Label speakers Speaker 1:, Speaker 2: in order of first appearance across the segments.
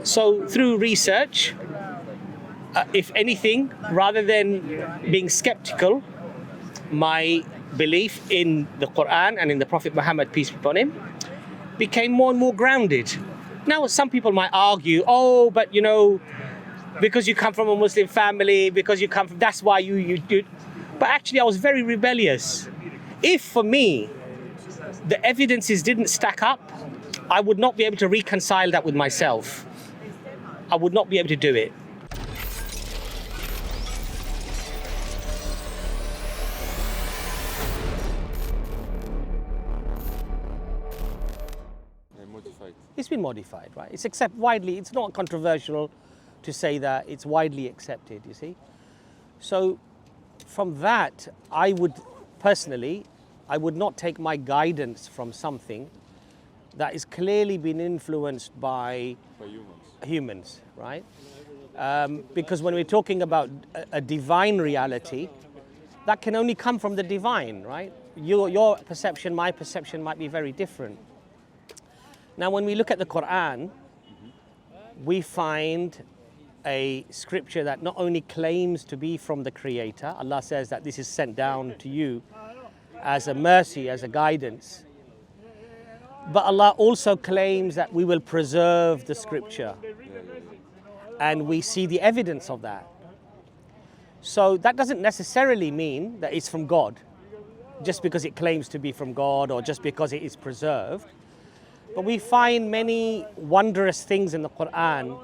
Speaker 1: So through research, if anything, rather than being skeptical, my belief in the Quran and in the Prophet Muhammad, peace be upon him, became more and more grounded. Now, some people might argue, oh, but you know, because you come from a Muslim family, because you come from, that's why you do. But actually, I was very rebellious. If for me, the evidences didn't stack up, I would not be able to reconcile that with myself. I would not be able to do it. It's been modified, right? It's widely, it's not controversial to say that, it's widely accepted, you see. So from that, I would personally, I would not take my guidance from something that is clearly been influenced by humans, right? Because when we're talking about a divine reality, that can only come from the divine, right? Your perception, my perception might be very different. Now, when we look at the Quran, we find a scripture that not only claims to be from the Creator, Allah says that this is sent down to you as a mercy, as a guidance, but Allah also claims that we will preserve the scripture, and we see the evidence of that. So that doesn't necessarily mean that it's from God, just because it claims to be from God or just because it is preserved. But we find many wondrous things in the Quran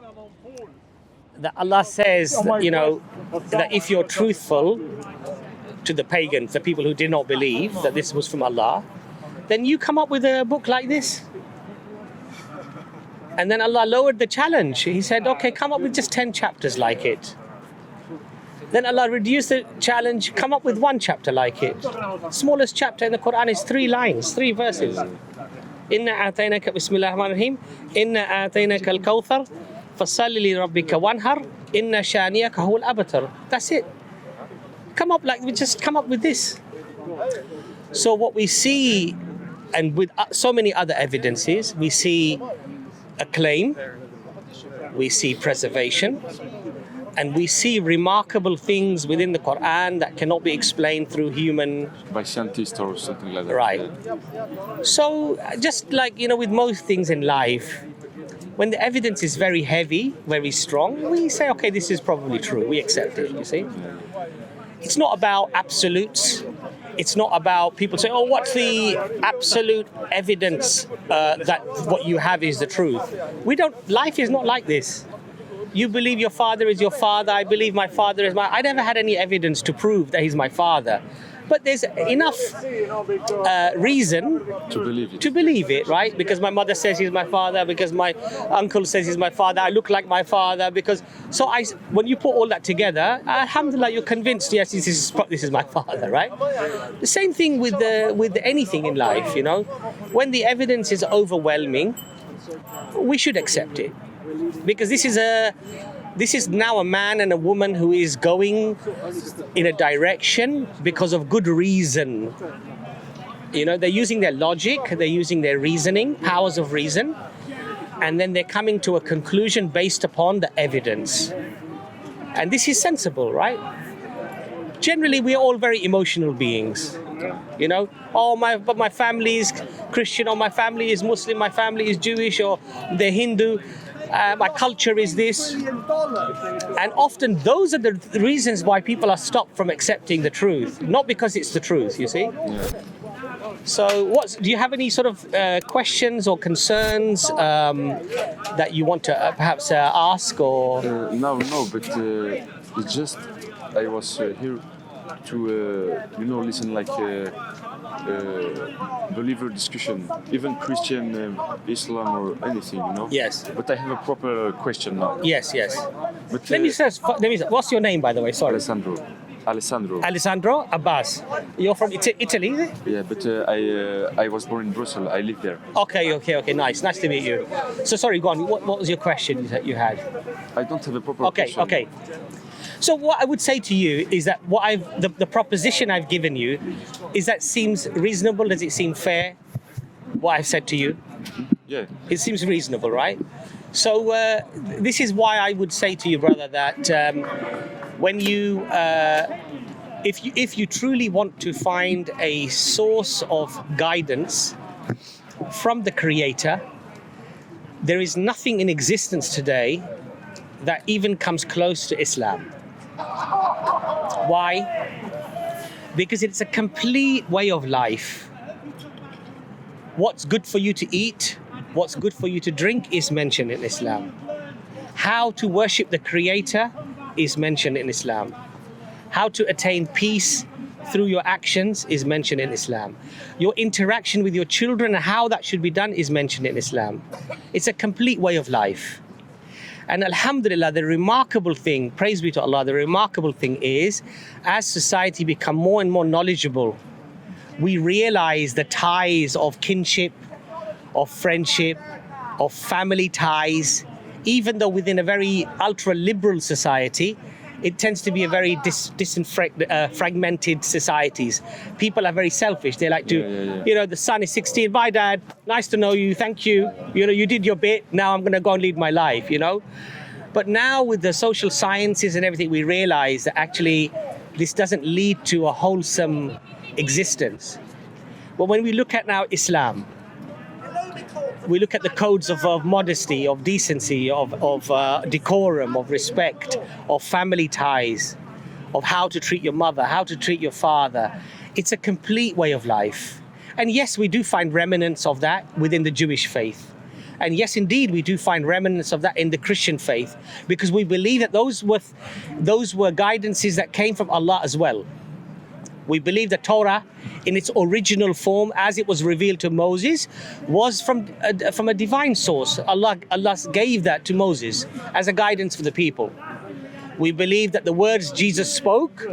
Speaker 1: that Allah says that, you know, that if you're truthful to the pagans, the people who did not believe that this was from Allah, then you come up with a book like this. And then Allah lowered the challenge. He said, okay, come up with just 10 chapters like it. Then Allah reduced the challenge, come up with 1 chapter like it. Smallest chapter in the Quran is 3 lines, 3 verses. Inna a'tainaka bismillahir rahmanir rahim. Inna a'tainaka al-kawthar fasalli li rabbika wanhar. Inna shaniyaka huwal abtar. That's it. Just come up with this. So what we see, and with so many other evidences, we see a claim, we see preservation, and we see remarkable things within the Quran that cannot be explained through human...
Speaker 2: by scientists or something like that.
Speaker 1: Right. So just like, you know, with most things in life, when the evidence is very heavy, very strong, we say, okay, this is probably true. We accept it, you see. It's not about absolutes. It's not about people saying, oh, what's the absolute evidence that what you have is the truth? Life is not like this. You believe your father is your father, I believe my father is I never had any evidence to prove that he's my father. But there's enough reason
Speaker 2: to believe it,
Speaker 1: right? Because my mother says he's my father, because my uncle says he's my father, I look like my father, when you put all that together, alhamdulillah, you're convinced, yes, this is my father, right? The same thing with anything in life, you know. When the evidence is overwhelming, we should accept it. Because this is now a man and a woman who is going in a direction because of good reason. You know, they're using their logic, they're using their reasoning, powers of reason, and then they're coming to a conclusion based upon the evidence. And this is sensible, right? Generally, we are all very emotional beings. You know, but my family is Christian, or my family is Muslim, my family is Jewish, or they're Hindu. My culture is this. And often those are the reasons why people are stopped from accepting the truth, not because it's the truth, you see.
Speaker 2: Yeah.
Speaker 1: So do you have any sort of questions or concerns that you want to perhaps ask? Or
Speaker 2: No, but it's just I was here to listen like believer discussion, even Christian, Islam or anything, you know.
Speaker 1: Yes.
Speaker 2: But I have a proper question now.
Speaker 1: Yes.
Speaker 2: But
Speaker 1: Let me search. What's your name, by the way? Sorry.
Speaker 2: Alessandro.
Speaker 1: Abbas. You're from Italy, is it?
Speaker 2: Yeah, but I was born in Brussels. I live there.
Speaker 1: Okay. Nice to meet you. So sorry, go on. What was your question that you had?
Speaker 2: I don't have a proper question.
Speaker 1: Okay. So what I would say to you is that the proposition I've given you, is that seems reasonable? Does it seem fair? What I've said to you?
Speaker 2: Yeah.
Speaker 1: It seems reasonable, right? So this is why I would say to you, brother, that when you, if you truly want to find a source of guidance from the Creator, there is nothing in existence today that even comes close to Islam. Why? Because it's a complete way of life. What's good for you to eat, what's good for you to drink is mentioned in Islam. How to worship the Creator is mentioned in Islam. How to attain peace through your actions is mentioned in Islam. Your interaction with your children and how that should be done is mentioned in Islam. It's a complete way of life. And alhamdulillah, the remarkable thing, praise be to Allah, the remarkable thing is, as society become more and more knowledgeable, we realize the ties of kinship, of friendship, of family ties, even though within a very ultra-liberal society, it tends to be a very fragmented societies. People are very selfish. They like to, you know, the son is 16, bye dad, nice to know you, thank you. You know, you did your bit, now I'm gonna go and lead my life, you know. But now with the social sciences and everything, we realize that actually this doesn't lead to a wholesome existence. But when we look at now Islam, we look at the codes of modesty, of decency, of decorum, of respect, of family ties, of how to treat your mother, how to treat your father. It's a complete way of life. And yes, we do find remnants of that within the Jewish faith. And yes, indeed, we do find remnants of that in the Christian faith, because we believe that those were guidances that came from Allah as well. We believe the Torah in its original form as it was revealed to Moses was from a divine source. Allah gave that to Moses as a guidance for the people. We believe that the words Jesus spoke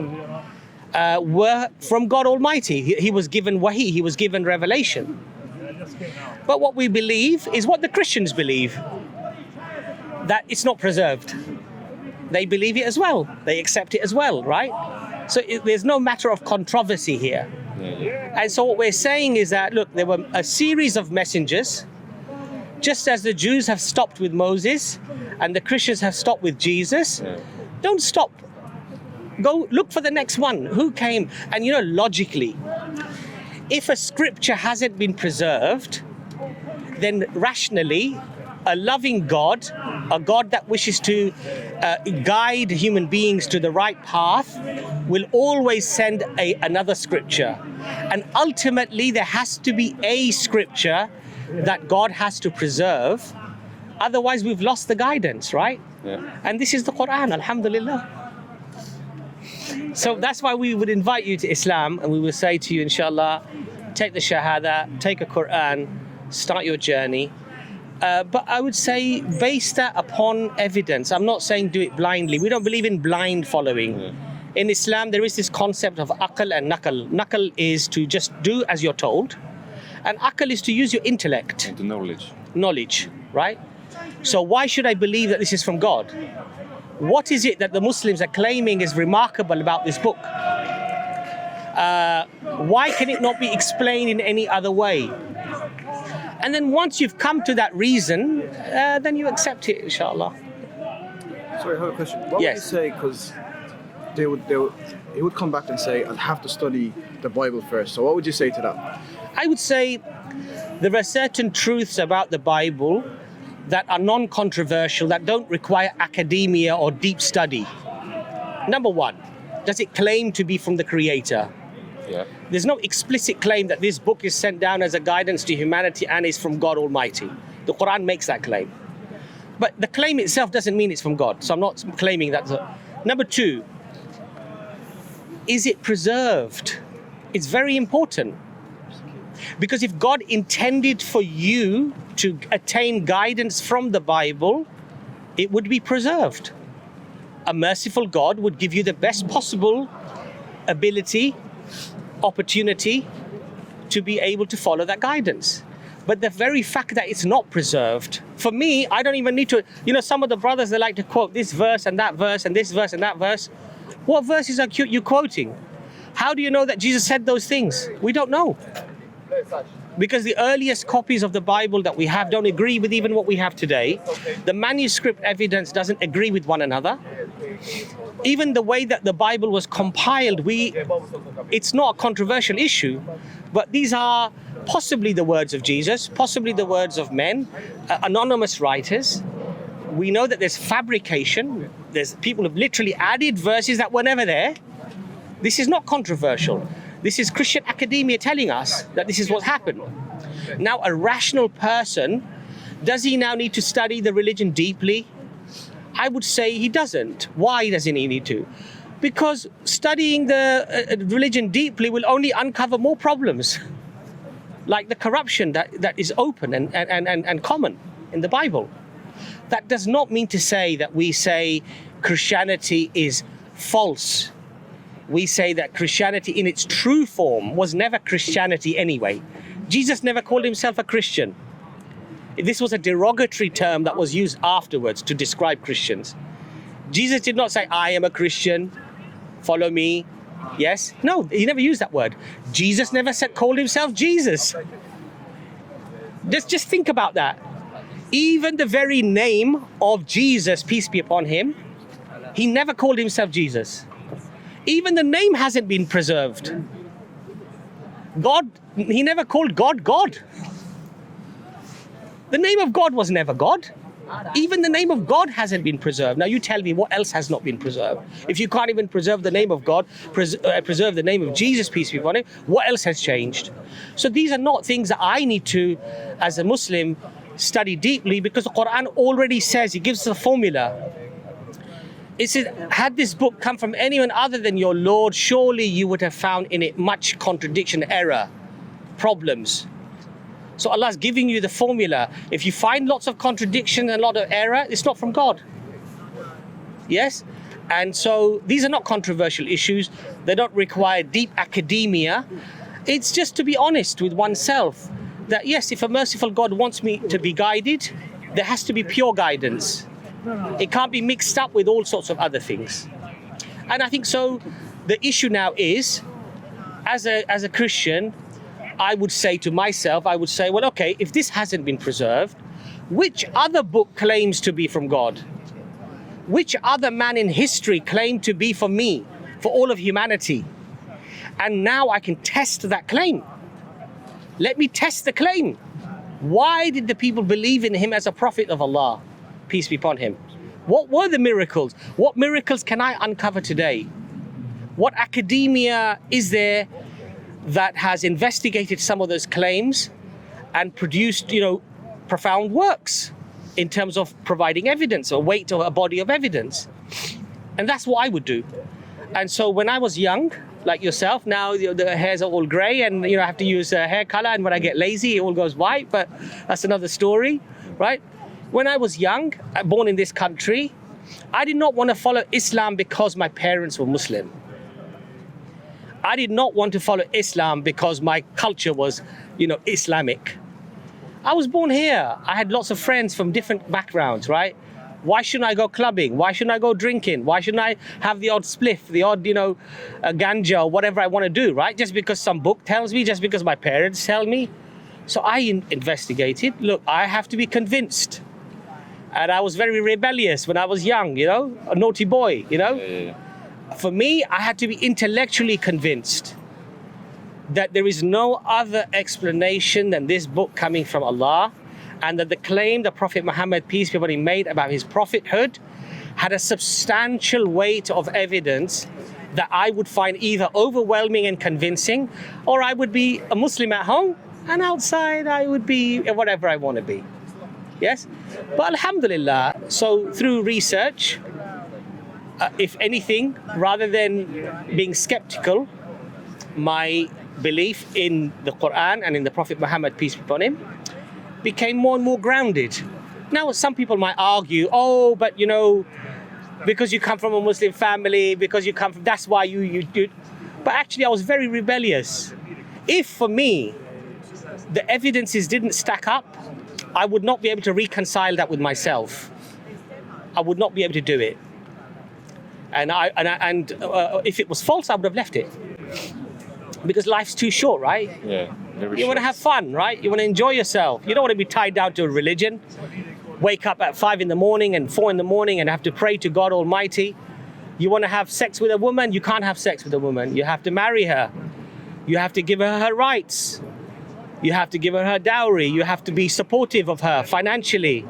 Speaker 1: were from God Almighty. He was given wahi, he was given revelation. But what we believe is what the Christians believe, that it's not preserved. They believe it as well. They accept it as well, right? So there's no matter of controversy here. And so what we're saying is that, look, there were a series of messengers, just as the Jews have stopped with Moses and the Christians have stopped with Jesus. Don't stop. Go look for the next one. Who came? And you know, logically, if a scripture hasn't been preserved, then rationally, a loving God, a God that wishes to guide human beings to the right path, will always send another scripture. And ultimately, there has to be a scripture that God has to preserve. Otherwise, we've lost the guidance, right? And this is the Quran, alhamdulillah. So that's why we would invite you to Islam, and we will say to you, inshallah, take the Shahada, take a Quran, start your journey. But I would say base that upon evidence. I'm not saying do it blindly. We don't believe in blind following. In Islam, there is this concept of aql and naql. Naql is to just do as you're told, and aql is to use your intellect.
Speaker 2: And knowledge.
Speaker 1: Knowledge, right? So why should I believe that this is from God? What is it that the Muslims are claiming is remarkable about this book? Why can it not be explained in any other way? And then once you've come to that reason, then you accept it, inshallah.
Speaker 3: Sorry, I have a question. What would you say, because he would come back and say, I'd have to study the Bible first. So what would you say to that?
Speaker 1: I would say there are certain truths about the Bible that are non-controversial, that don't require academia or deep study. Number one, does it claim to be from the Creator? There's no explicit claim that this book is sent down as a guidance to humanity and is from God Almighty. The Quran makes that claim. But the claim itself doesn't mean it's from God, so I'm not claiming that. Number two, is it preserved? It's very important. Because if God intended for you to attain guidance from the Bible, it would be preserved. A merciful God would give you the best possible ability, opportunity to be able to follow that guidance. But the very fact that it's not preserved, for me, I don't even need to, you know, some of the brothers, they like to quote this verse and that verse and this verse and that verse. What verses are you quoting? How do you know that Jesus said those things? We don't know. because the earliest copies of the Bible that we have don't agree with even what we have today. The manuscript evidence doesn't agree with one another. Even the way that the Bible was compiled, it's not a controversial issue, but these are possibly the words of Jesus, possibly the words of men, anonymous writers. We know that there's fabrication. There's people who've literally added verses that were never there. This is not controversial. This is Christian academia telling us that this is what's happened. Now, a rational person, does he now need to study the religion deeply? I would say he doesn't. Why doesn't he need to? Because studying the religion deeply will only uncover more problems, like the corruption that is open and common in the Bible. That does not mean to say that we say Christianity is false. We say that Christianity in its true form was never Christianity anyway. Jesus never called himself a Christian. This was a derogatory term that was used afterwards to describe Christians. Jesus did not say, I am a Christian, follow me. Yes? No, he never used that word. Jesus never called himself Jesus. Just think about that. Even the very name of Jesus, peace be upon him, he never called himself Jesus. Even the name hasn't been preserved. God, he never called God God. The name of God was never God. Even the name of God hasn't been preserved. Now you tell me what else has not been preserved. If you can't even preserve the name of God, preserve the name of Jesus, peace be upon him, what else has changed? So these are not things that I need to, as a Muslim, study deeply, because the Quran already says, it gives us a formula. It says, had this book come from anyone other than your Lord, surely you would have found in it much contradiction, error, problems. So Allah's giving you the formula. If you find lots of contradiction and a lot of error, it's not from God. Yes? And so these are not controversial issues. They don't require deep academia. It's just to be honest with oneself that yes, if a merciful God wants me to be guided, there has to be pure guidance. It can't be mixed up with all sorts of other things. And I think so the issue now is, as a Christian, I would say to myself, well, okay, if this hasn't been preserved, which other book claims to be from God? Which other man in history claimed to be for me, for all of humanity? And now I can test that claim. Let me test the claim. Why did the people believe in him as a prophet of Allah? Peace be upon him. What were the miracles? What miracles can I uncover today? What academia is there that has investigated some of those claims and produced, profound works in terms of providing evidence or weight or a body of evidence? And that's what I would do. And so when I was young, like yourself, now the hairs are all grey and I have to use hair color, and when I get lazy it all goes white, but that's another story, right? When I was young, born in this country, I did not want to follow Islam because my parents were Muslim. I did not want to follow Islam because my culture was, Islamic. I was born here. I had lots of friends from different backgrounds, right? Why shouldn't I go clubbing? Why shouldn't I go drinking? Why shouldn't I have the odd spliff, the odd, ganja or whatever I want to do, right? Just because some book tells me, just because my parents tell me. So I investigated. Look, I have to be convinced. And I was very rebellious when I was young, a naughty boy,
Speaker 2: Yeah.
Speaker 1: For me, I had to be intellectually convinced that there is no other explanation than this book coming from Allah, and that the claim that Prophet Muhammad, peace be upon him, made about his prophethood had a substantial weight of evidence that I would find either overwhelming and convincing, or I would be a Muslim at home, and outside I would be whatever I want to be. Yes? But alhamdulillah, so through research, if anything, rather than being skeptical, my belief in the Quran and in the Prophet Muhammad, peace be upon him, became more and more grounded. Now, some people might argue, but because you come from a Muslim family, that's why you do. But actually, I was very rebellious. If for me, the evidences didn't stack up, I would not be able to reconcile that with myself. I would not be able to do it. And if it was false, I would have left it. Because life's too short, right?
Speaker 2: Yeah.
Speaker 1: You want to have fun, right? You want to enjoy yourself. You don't want to be tied down to a religion. Wake up at 5 in the morning and 4 in the morning and have to pray to God Almighty. You want to have sex with a woman. You can't have sex with a woman. You have to marry her. You have to give her her rights. You have to give her her dowry. You have to be supportive of her financially.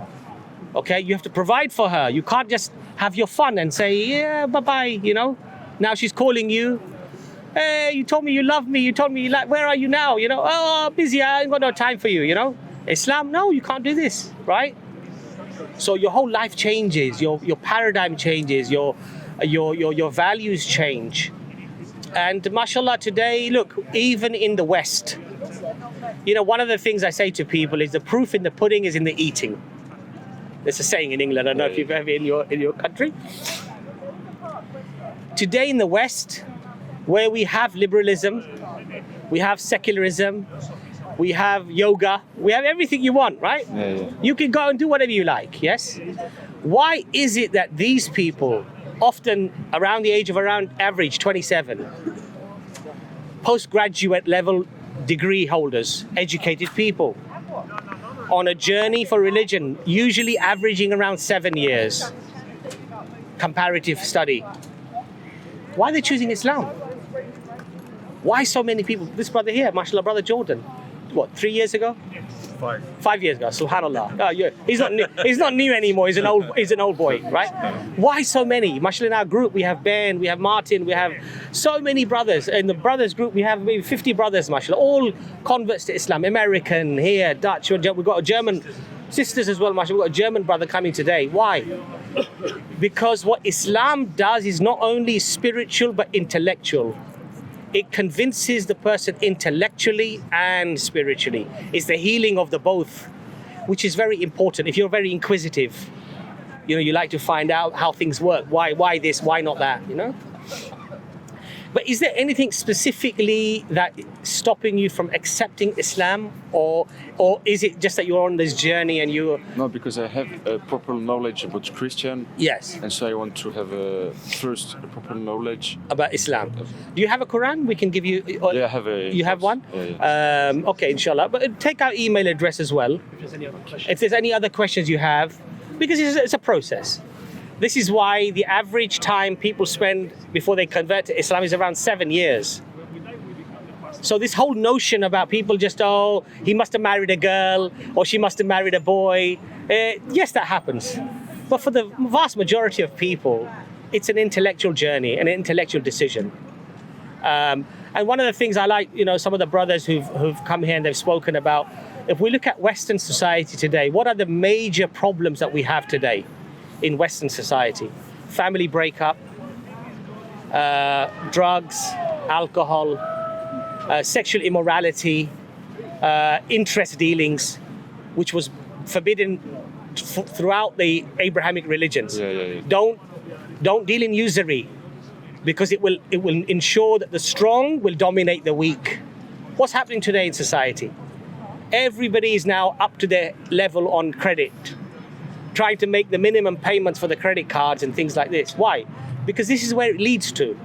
Speaker 1: Okay, you have to provide for her. You can't just have your fun and say, yeah, bye-bye, you know. Now she's calling you. Hey, you told me you love me. You told me you like, where are you now? You know, oh, busy, I ain't got no time for you, you know. Islam, no, you can't do this, right? So your whole life changes, your paradigm changes, your values change. And mashallah today, look, even in the West, you know, one of the things I say to people is the proof in the pudding is in the eating. There's a saying in England, I don't know if you've ever in your country. Today in the West, where we have liberalism, we have secularism, we have yoga, we have everything you want, right? You can go and do whatever you like, yes? Why is it that these people, often around the age of around average 27, postgraduate level degree holders, educated people, on a journey for religion, usually averaging around 7 years, comparative study. Why are they choosing Islam? Why so many people? This brother here, mashallah, brother Jordan, what, 3 years ago? 5 years ago, subhanallah. Oh, yeah. He's not new anymore, he's an old boy, right? Why so many? Mashallah, in our group, we have Ben, we have Martin, we have so many brothers. In the brothers group, we have maybe 50 brothers, mashallah, all converts to Islam, American, here, Dutch, we've got a German sisters as well, mashallah, we've got a German brother coming today. Why? Because what Islam does is not only spiritual, but intellectual. It convinces the person intellectually and spiritually. It's the healing of the both, which is very important. If you're very inquisitive, you know, you like to find out how things work. Why this? Why not that? You know. But is there anything specifically that stopping you from accepting Islam, or is it just that you're on this journey and you?
Speaker 2: No, because I have a proper knowledge about Christian.
Speaker 1: Yes.
Speaker 2: And so I want to have first a proper knowledge
Speaker 1: about Islam. Do you have a Quran? We can give you.
Speaker 2: Yeah, I have a.
Speaker 1: You have one?
Speaker 2: Yeah.
Speaker 1: Okay, inshallah. But take our email address as well. If there's any other questions you have, because it's a process. This is why the average time people spend before they convert to Islam is around 7 years. So this whole notion about people just, oh, he must have married a girl or she must have married a boy. Yes, that happens. But for the vast majority of people, it's an intellectual journey, an intellectual decision. And one of the things I like, you know, some of the brothers who've come here and they've spoken about, if we look at Western society today, what are the major problems that we have today in Western society? Family breakup, drugs, alcohol, sexual immorality, interest dealings, which was forbidden throughout the Abrahamic religions. Don't deal in usury, because it will ensure that the strong will dominate the weak. What's happening today in society? Everybody is now up to their level on credit, trying to make the minimum payments for the credit cards and things like this. Why? Because this is where it leads to.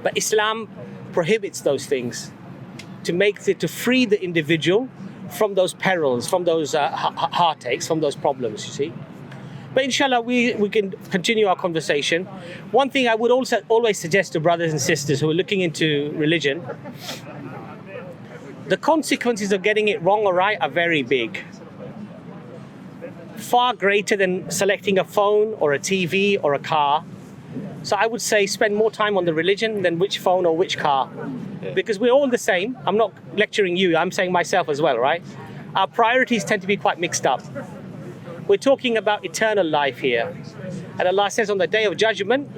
Speaker 1: But Islam prohibits those things to free the individual from those perils, from those heartaches, from those problems, you see. But inshallah, we can continue our conversation. One thing I would also always suggest to brothers and sisters who are looking into religion, the consequences of getting it wrong or right are very big. Far greater than selecting a phone or a TV or a car. So I would say spend more time on the religion than which phone or which car. Because we're all the same. I'm not lecturing you, I'm saying myself as well, right? Our priorities tend to be quite mixed up. We're talking about eternal life here. And Allah says on the Day of Judgment,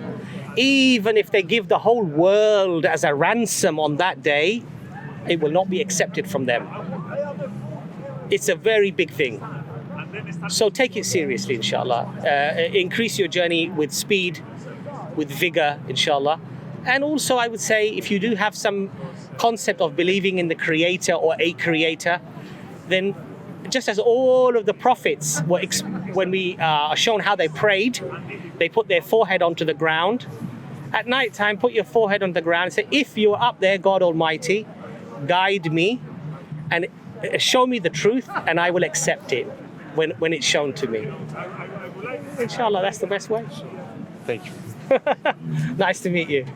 Speaker 1: even if they give the whole world as a ransom on that day, it will not be accepted from them. It's a very big thing. So take it seriously, inshallah. Increase your journey with speed, with vigor, inshallah. And also I would say, if you do have some concept of believing in the creator or a creator, then just as all of the prophets were, when we are shown how they prayed, they put their forehead onto the ground. At night time, put your forehead on the ground and say, if you're up there, God Almighty, guide me and show me the truth, and I will accept it when it's shown to me. Inshallah, that's the best way.
Speaker 2: Thank you.
Speaker 1: Nice to meet you.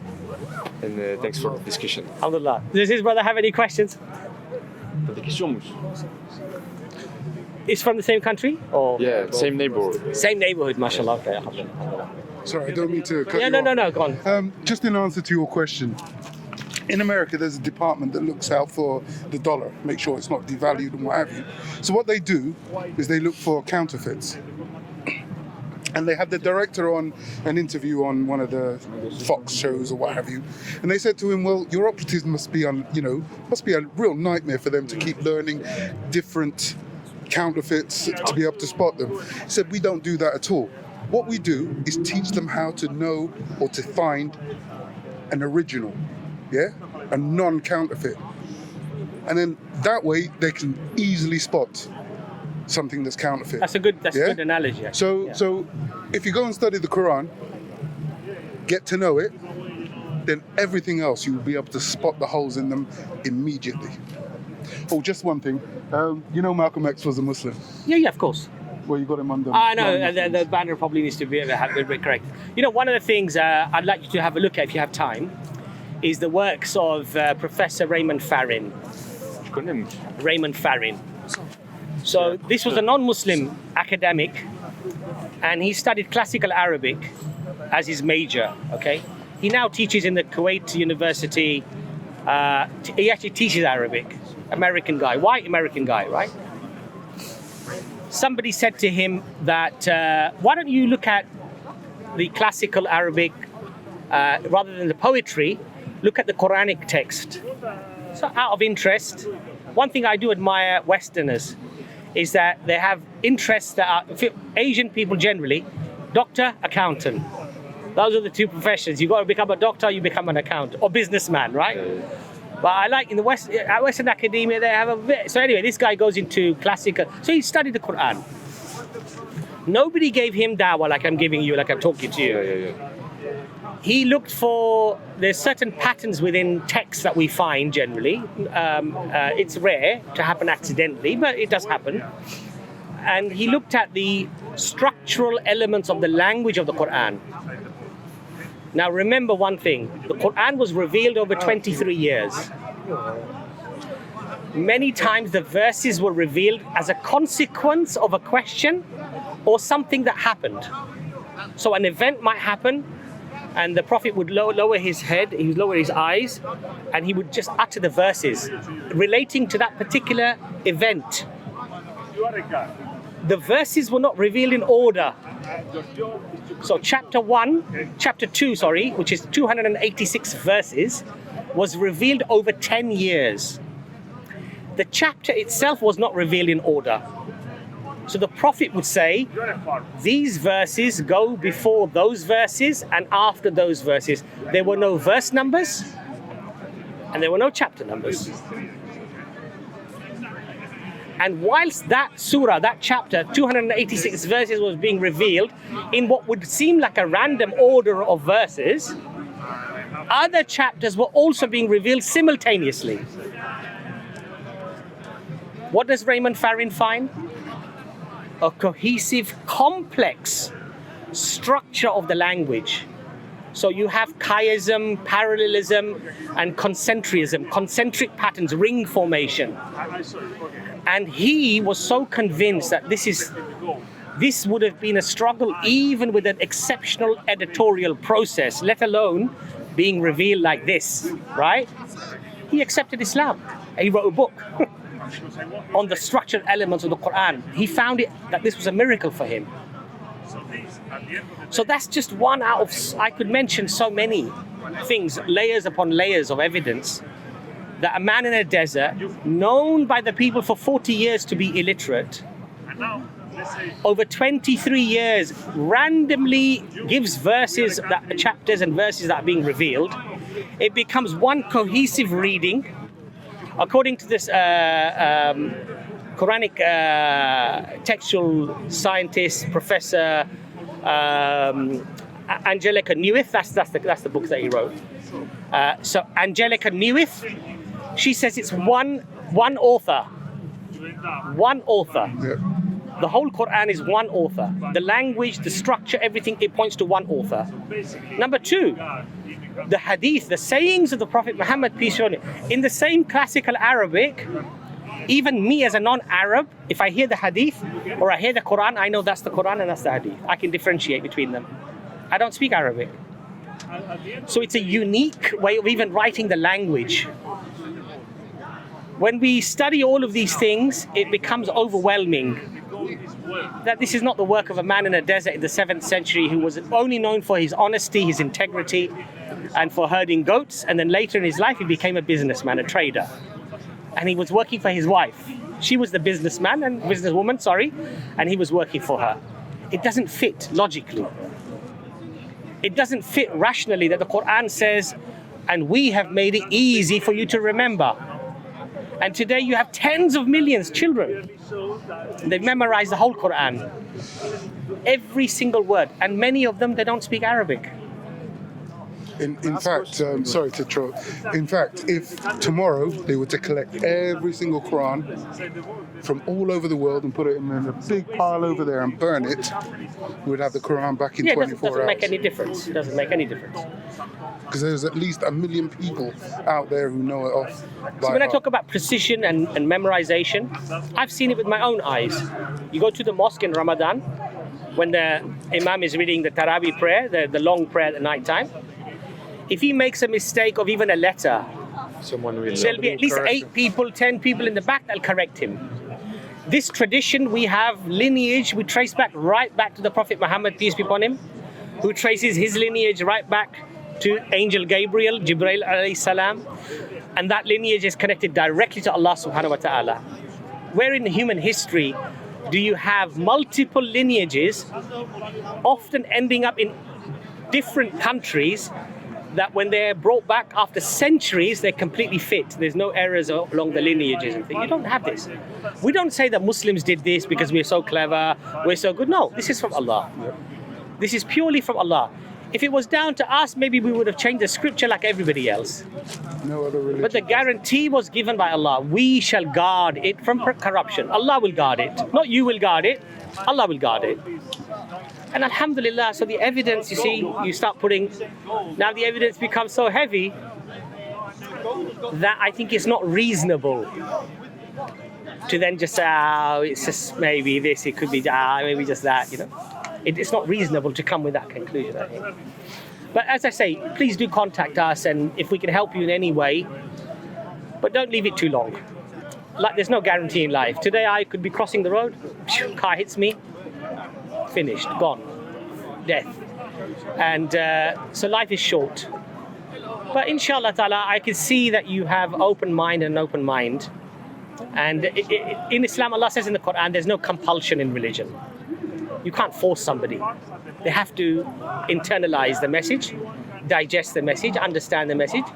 Speaker 2: And thanks for the discussion.
Speaker 1: Alhamdulillah. Does his brother have any questions?
Speaker 2: T'as des questions, Mousse?
Speaker 1: Is from the same country? Or
Speaker 2: Yeah, same neighborhood.
Speaker 1: same neighborhood, mashallah. Okay, alhamdulillah.
Speaker 4: Sorry, I don't mean to cut
Speaker 1: Yeah,
Speaker 4: you
Speaker 1: no,
Speaker 4: off.
Speaker 1: go on.
Speaker 4: Just in answer to your question, in America, there's a department that looks out for the dollar, make sure it's not devalued and what have you. So what they do is they look for counterfeits. And they had the director on an interview on one of the Fox shows or what have you. And they said to him, well, your operatives must be a real nightmare for them to keep learning different counterfeits to be able to spot them. He said, we don't do that at all. What we do is teach them how to know or to find an original, a non-counterfeit. And then that way they can easily spot something that's counterfeit.
Speaker 1: That's a good analogy.
Speaker 4: So if you go and study the Quran, get to know it, then everything else you will be able to spot the holes in them immediately. Oh, just one thing. You know Malcolm X was a Muslim.
Speaker 1: Yeah, of course.
Speaker 4: Well, you got him under.
Speaker 1: I know, the banner probably needs to be correct. You know, one of the things I'd like you to have a look at if you have time is the works of Professor Raymond Feynman. Raymond Feynman. So this was a non-Muslim academic, and he studied classical Arabic as his major, okay? He now teaches in the Kuwait University. He actually teaches Arabic. American guy, white American guy, right? Somebody said to him that, why don't you look at the classical Arabic, rather than the poetry, look at the Quranic text. So out of interest, one thing I do admire Westerners is that they have interests that are, Asian people generally, doctor, accountant. Those are the two professions. You've got to become a doctor, you become an accountant, or businessman, right? But I like in the Western academia, they have a bit. So anyway, this guy goes into classical. So he studied the Quran. Nobody gave him dawah like I'm giving you, like I'm talking to you.
Speaker 2: Yeah.
Speaker 1: He looked for, there's certain patterns within texts that we find generally. It's rare to happen accidentally, but it does happen. And he looked at the structural elements of the language of the Quran. Now remember one thing, the Quran was revealed over 23 years. Many times the verses were revealed as a consequence of a question or something that happened. So an event might happen, and the Prophet would lower his head, he would lower his eyes, and he would just utter the verses relating to that particular event. The verses were not revealed in order. So chapter 2, which is 286 verses, was revealed over 10 years. The chapter itself was not revealed in order. So the Prophet would say, these verses go before those verses and after those verses. There were no verse numbers and there were no chapter numbers. And whilst that surah, that chapter, 286 verses was being revealed in what would seem like a random order of verses, other chapters were also being revealed simultaneously. What does Raymond Feynman find? A cohesive, complex structure of the language. So you have chiasm, parallelism, and concentrism, concentric patterns, ring formation. And he was so convinced that this would have been a struggle even with an exceptional editorial process, let alone being revealed like this, right? He accepted Islam. He wrote a book on the structural elements of the Quran. He found that this was a miracle for him. So that's just one out of, I could mention so many things, layers upon layers of evidence, that a man in a desert, known by the people for 40 years to be illiterate, over 23 years randomly gives verses, chapters and verses that are being revealed. It becomes one cohesive reading. According to this Quranic textual scientist, Professor Angelica Newith, that's the book that he wrote. So Angelica Newith, she says it's one one author. One author.
Speaker 4: Yeah.
Speaker 1: The whole Quran is one author. The language, the structure, everything, it points to one author. Number two, the hadith, the sayings of the Prophet Muhammad, peace be upon him, in the same classical Arabic. Even me as a non-Arab, if I hear the hadith or I hear the Quran, I know that's the Quran and that's the hadith. I can differentiate between them. I don't speak Arabic. So it's a unique way of even writing the language. When we study all of these things, it becomes overwhelming that this is not the work of a man in a desert in the 7th century who was only known for his honesty, his integrity, and for herding goats. And then later in his life, he became a businessman, a trader. And he was working for his wife. She was the businessman and businesswoman, and he was working for her. It doesn't fit logically. It doesn't fit rationally that the Quran says, and we have made it easy for you to remember. And today you have tens of millions of children. They've memorized the whole Quran. Every single word. And many of them, they don't speak Arabic.
Speaker 4: In fact, sorry to throw. In fact, if tomorrow they were to collect every single Quran from all over the world and put it in a big pile over there and burn it, we'd have the Quran back in 24 hours.
Speaker 1: It doesn't make any difference. It doesn't make any difference.
Speaker 4: Because there's at least 1 million people out there who know it off by
Speaker 1: So when I
Speaker 4: heart.
Speaker 1: talk about precision and memorization, I've seen it with my own eyes. You go to the mosque in Ramadan, when the Imam is reading the Taraweeh prayer, the long prayer at night time. If he makes a mistake of even a letter, there'll be at least 8 people, 10 people in the back that'll correct him. This tradition we have, lineage, we trace right back to the Prophet Muhammad, peace be upon him, who traces his lineage right back to Angel Gabriel, Jibreel alayhi salam, and that lineage is connected directly to Allah subhanahu wa ta'ala. Where in human history do you have multiple lineages, often ending up in different countries, that when they're brought back after centuries, they're completely fit. There's no errors along the lineages and things. You don't have this. We don't say that Muslims did this because we're so clever, we're so good. No, this is from Allah. This is purely from Allah. If it was down to us, maybe we would have changed the scripture like everybody else.
Speaker 4: No other religion.
Speaker 1: But the guarantee was given by Allah. We shall guard it from corruption. Allah will guard it. Not you will guard it. Allah will guard it. And alhamdulillah, so the evidence, you see, you start putting, now the evidence becomes so heavy that I think it's not reasonable to then just say, oh, it's just maybe this, it could be maybe just that, you know. It's not reasonable to come with that conclusion, I think. But as I say, please do contact us, and if we can help you in any way, but don't leave it too long. Like, there's no guarantee in life. Today I could be crossing the road, car hits me, finished, gone, death. And so life is short. But inshallah ta'ala, I can see that you have open mind and an open mind. And in Islam, Allah says in the Quran, there's no compulsion in religion. You can't force somebody. They have to internalize the message, digest the message, understand the message.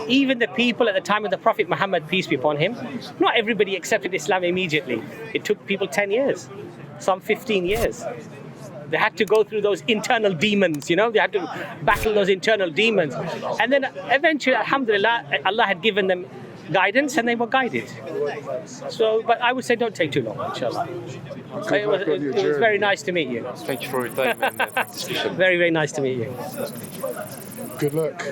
Speaker 1: Even the people at the time of the Prophet Muhammad, peace be upon him, not everybody accepted Islam immediately. It took people 10 years, some 15 years. They had to go through those internal demons, you know, they had to battle those internal demons. And then eventually, alhamdulillah, Allah had given them guidance and they were guided. So, but I would say don't take too long, inshallah. It was very nice to meet you.
Speaker 2: Thank you for your time and discussion.
Speaker 1: Very, very nice to meet you.
Speaker 4: Good luck.